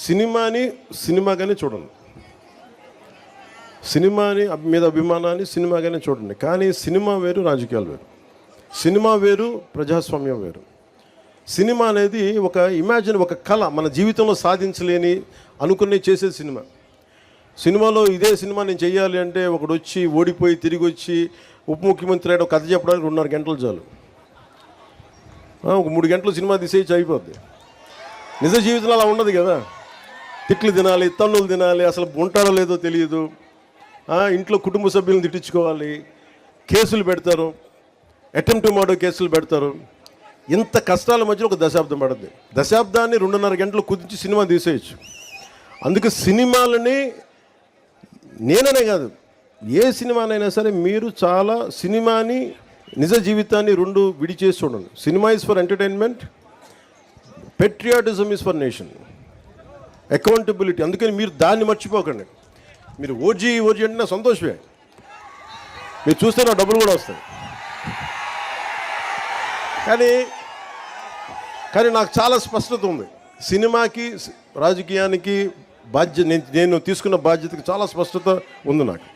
సినిమాని సినిమాగానే చూడండి, సినిమాని మీద అభిమానాన్ని సినిమాగానే చూడండి. కానీ సినిమా వేరు, రాజకీయాలు వేరు. సినిమా వేరు, ప్రజాస్వామ్యం వేరు. సినిమా అనేది ఒక ఇమాజిన్, ఒక కళ, మన జీవితంలో సాధించలేని అనుకునే చేసేది సినిమా. సినిమాలో ఇదే సినిమా నేను చెయ్యాలి అంటే ఒకడు వచ్చి ఓడిపోయి తిరిగి వచ్చి ఉప ముఖ్యమంత్రి అయ్యాడు కథ చెప్పడానికి 2.5 గంటలు చాలు. ఒక 3 గంటలు సినిమా తీసేసి అయిపోద్ది. నిజ జీవితంలో అలా ఉండదు కదా. తిట్లు తినాలి, తన్నులు తినాలి, అసలు ఉంటారో లేదో తెలియదు. ఇంట్లో కుటుంబ సభ్యులను తిట్టించుకోవాలి, కేసులు పెడతారు, అటెంప్ట్ మర్డర్ కేసులు పెడతారు. ఇంత కష్టాల మధ్యలో ఒక దశాబ్దం పడుతుంది. దశాబ్దాన్ని 2.5 గంటలు కుదించి సినిమా తీసేయచ్చు. అందుకే సినిమాలని నేననే కాదు, ఏ సినిమానైనా సరే మీరు చాలా సినిమాని నిజ జీవితాన్ని 2 విడిచేసి చూడండి. Cinema is for entertainment, patriotism is for nation, accountability. అందుకని మీరు దాన్ని మర్చిపోకండి. మీరు ఓజీ అంటే నా సంతోషమే, మీరు చూస్తే నా డబ్బులు కూడా వస్తాయి. కానీ నాకు చాలా స్పష్టత ఉంది. సినిమాకి, రాజకీయానికి నేను తీసుకున్న బాధ్యతకి చాలా స్పష్టత ఉంది నాకు.